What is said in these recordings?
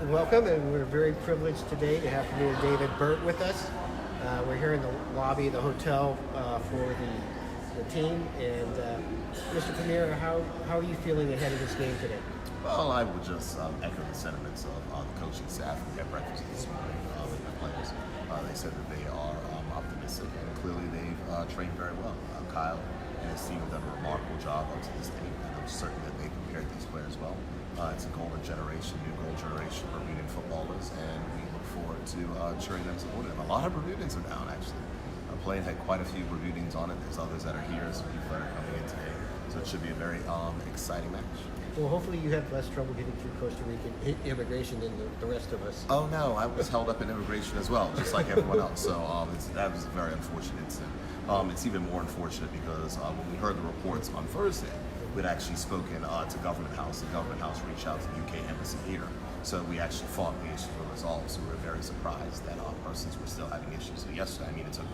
welcome, and we're very privileged today to have Premier David Burt with us. We're here in the lobby of the hotel for the team. And Mr. Premier, how are you feeling ahead of this game today? Well, I would just echo the sentiments of the coaching staff. We had breakfast this morning with the players. They said that they are optimistic, and clearly they've trained very well. Kyle and his team have done a remarkable job up to this date, and I'm certain that they prepared these players well. It's a golden generation, new golden generation of Bermudan footballers, and we look forward to cheering them supporting them. A lot of Bermudans are down, actually. Our plane had quite a few Bermudans on it. There's others that are here, some people that are coming in today. So it should be a very exciting match. Well, hopefully you have less trouble getting through Costa Rican immigration than the rest of us. Oh no, I was held up in immigration as well, just like everyone else. So that was a very unfortunate incident. It's even more unfortunate because when we heard the reports on Thursday, we'd actually spoken to Government House. The Government House reached out to the UK Embassy here. So we actually thought the issues were resolved. So we were very surprised that persons were still having issues. So yesterday, it took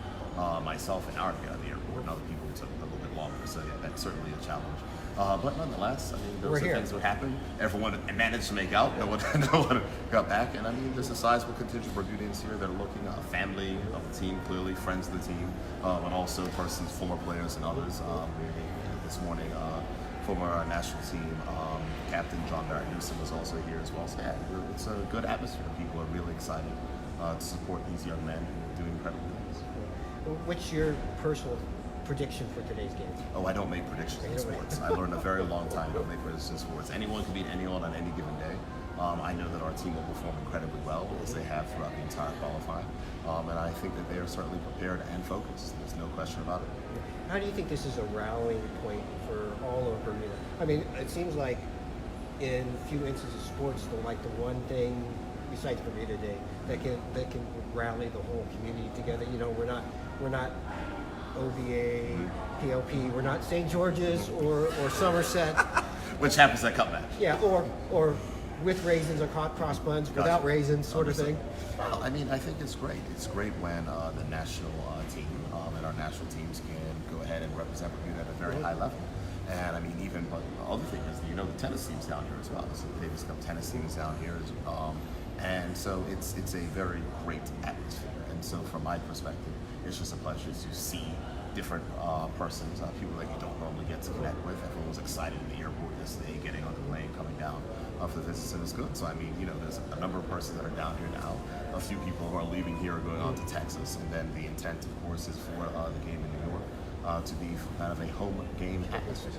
myself an hour to get out of the airport, and other people took a little bit longer. So yeah, that's certainly a challenge. But nonetheless, those are things that happen. Everyone managed to make out. No one got back. And there's a sizable contingent of Bermudians here that are looking, family of the team, clearly, friends of the team, and also persons, former players and others. This morning, former national team captain John Barrett Newsom was also here as well. So yeah, it's a good atmosphere. People are really excited to support these young men who are doing incredible things. What's your personal prediction for today's game? Oh, I don't make predictions in sports. I learned a very long time to make predictions in sports. Anyone can beat anyone on any given day. I know that our team will perform incredibly well, as they have throughout the entire qualifying. And I think that they are certainly prepared and focused. There's no question about it. How do you think this is a rallying point for all of Bermuda? It seems like in a few instances of sports, the one thing besides Bermuda Day that can rally the whole community together. We're not OVA, PLP, we're not St. George's or Somerset. Which happens at Cup match. Yeah, or with raisins or cross buns, without raisins, sort of thing. Well, I think it's great. It's great when the national team and our national teams can go ahead and represent Bermuda at a very high level. And even but the other thing is, the tennis team's down here as well. So the Davis Cup tennis team is down here, and so it's a very great atmosphere. And so from my perspective, it's just a pleasure to see different persons, people that you don't normally get to connect with. Everyone was excited in the airport yesterday, getting on the plane, coming down for the visits, and it's good. So there's a number of persons that are down here now. A few people who are leaving here are going on to Texas, and then the intent, of course, is for the game in New York to be kind of a home game atmosphere.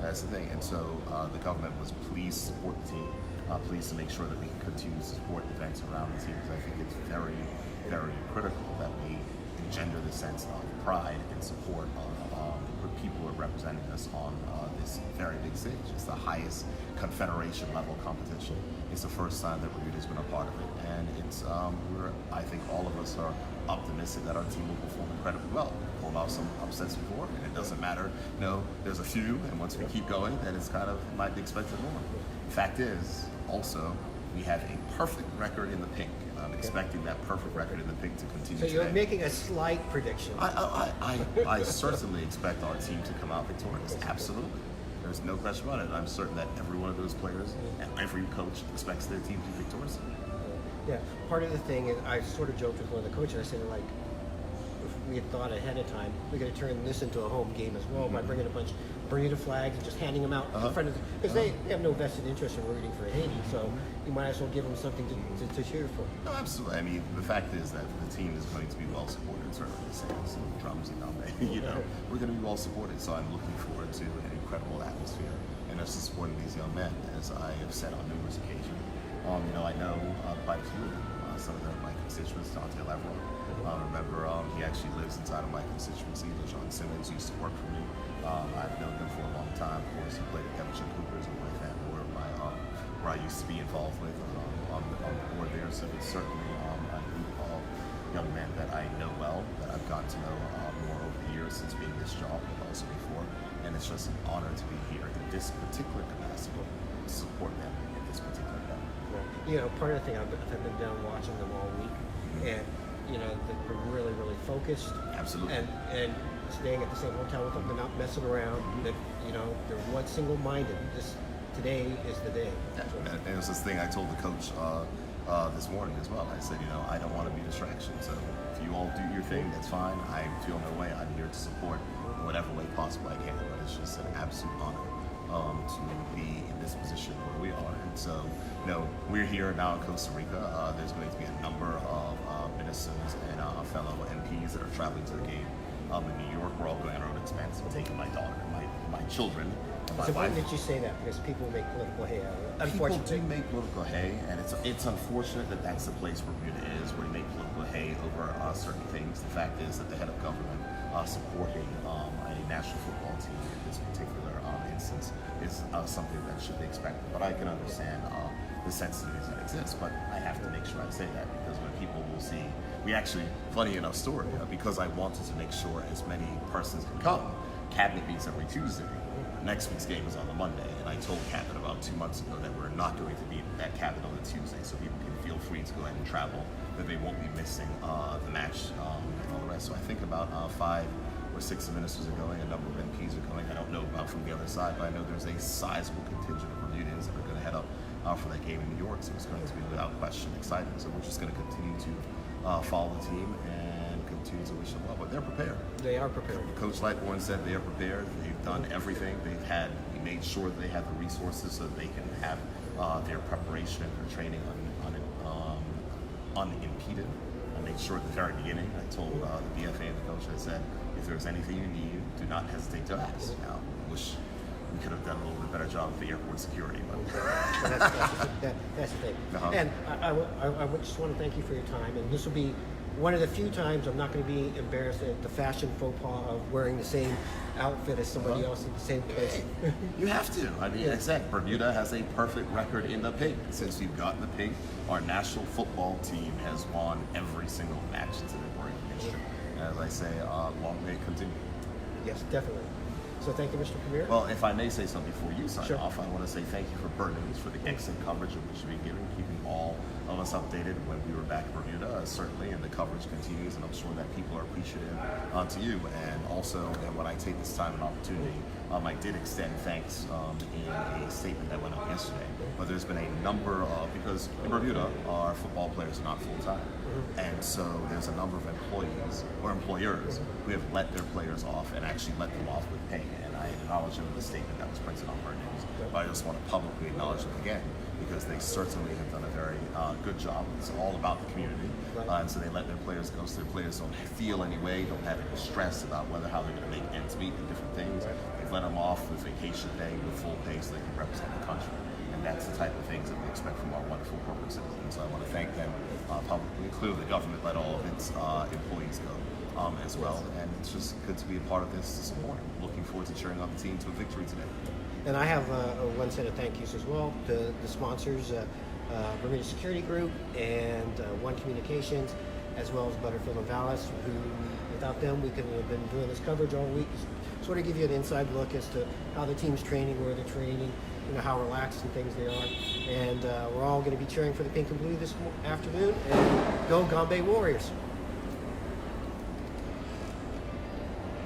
That's the thing. And so the government was pleased to support the team, pleased to make sure that we can continue to support events around the team, because I think it's very, very critical that we engender the sense of pride and support of the people who are representing us on this very big stage. It's the highest confederation level competition. It's the first time that Bermuda's been a part of it, and it's I think all of us are optimistic that our team will perform incredibly well. We've pulled off some upsets before, and it doesn't matter. There's a few, and once we keep going, then it's kind of might be expected more. The fact is, also, we have a perfect record in the pink. I'm expecting that perfect record in the pink to continue. So you're today. making a slight prediction. I certainly expect our team to come out victorious. Absolutely. There's no question about it. I'm certain that every one of those players and every coach expects their team to be victorious. Yeah. Part of the thing is, I sort of joked with one of the coaches. I said, if we had thought ahead of time, we could have turned this into a home game as well by bringing a bunch of Bermuda flags and just handing them out in front of them, because they have no vested interest in rooting for Haiti, so you might as well give them something to cheer for. No, absolutely. The fact is that the team is going to be well supported. Certainly the Saints and drums and Gombey, we're going to be well supported. So I'm looking forward to an incredible atmosphere and us supporting these young men, as I have said on numerous occasions. I know quite a few of them. Some of them are my constituents, Dante Levero. Remember, he actually lives inside of my constituency. John Simmons used to work for me. I've known him for a long time. Of course, he played at Devonshire Coopers and my family, where I used to be involved with on the board there. So it's certainly a group of young men that I know well, that I've gotten to know more over the years since being this job, but also before. And it's just an honor to be here in this particular capacity to support them in this particular level. Part of the thing, I've been down watching them all week, and they're really, really focused. Absolutely. And staying at the same hotel with them, they're not messing around. They're one single-minded. Today is the day. And it was this thing I told the coach this morning as well. I said, I don't want to be a distraction. So if you all do your thing, that's fine. I feel no way. I'm here to support in whatever way possible I can. But it's just an absolute honor to be in this position where we are. And so, we're here now in Costa Rica. There's going to be a number of ministers and fellow MPs that are traveling to the game in New York. We're all going on our own expense. I'm taking my daughter, my children. It's important that you say that because people make political hay out of it. People Unfortunately. do make political hay, and it's unfortunate that that's the place where Bermuda is, where you make political hay over certain things. The fact is that the head of government supporting a national football team in this particular instance is something that should be expected. But I can understand the sensitivities that exist, but I have to make sure I say that because when people will see, we actually, funny enough story, because I wanted to make sure as many persons can come, cabinet meets every Tuesday. Next week's game is on the Monday, and I told Cabinet about 2 months ago that we're not going to be at Cabinet on the Tuesday, so people can feel free to go ahead and travel, that they won't be missing the match and all the rest. So I think about 5 or 6 ministers are going, a number of MPs are going. I don't know about from the other side, but I know there's a sizable contingent of Bermudians that are going to head up for that game in New York, so it's going to be without question exciting. So we're just going to continue to follow the team and continue to wish them well, but they're prepared. They are prepared. Coach Lightbourne said they are prepared. They've done everything. We made sure that they have the resources so that they can have their preparation and their training unimpeded. I made sure at the very beginning, I told the BFA and the coach, I said, if there's anything you need, do not hesitate to ask. Now, I wish we could have done a little bit better job with the airport security. But That's the thing. And I just want to thank you for your time. And this will be one of the few times I'm not going to be embarrassed at the fashion faux pas of wearing the same outfit as somebody else in the same place. You have to. I mean, I said Bermuda has a perfect record in the pink. Since we've gotten the pink, our national football team has won every single match since they've been wearing history. As I say, long may it continue. Yes, definitely. So thank you, Mr. Premier. Well, if I may say something before you sign Sure. off, I want to say thank you for Burt News for the excellent coverage of which you've been giving, keeping all of us updated when we were back in Bermuda, certainly, and the coverage continues, and I'm sure that people are appreciative to you. And also, and when I take this time and opportunity, I did extend thanks in a statement that went out yesterday. But there's been a number of, because in Bermuda, our football players are not full-time. And so there's a number of employees or employers who have let their players off and actually let them off with pay. And I acknowledge them in the statement that was printed on Burt News. But I just want to publicly acknowledge them again because they certainly have done a very good job. It's all about the community. And so they let their players go so their players don't feel any way, don't have any stress about how they're going to make ends meet and different things. They've let them off with vacation pay, with full pay so they can represent the country. And that's the type of things that we expect from our wonderful corporate citizens. So I want to thank them publicly. Clearly, the government let all of its employees go as well. And it's just good to be a part of this morning. Looking forward to cheering on the team to a victory today. And I have one set of thank yous as well to the sponsors, Bermuda Security Group and One Communications, as well as Butterfield and Vallis, who without them we couldn't have been doing this coverage all week. Sort of give you an inside look as to how the team's training, where they're training, how relaxed and things they are. And we're all going to be cheering for the pink and blue this afternoon. And go Gombey Warriors!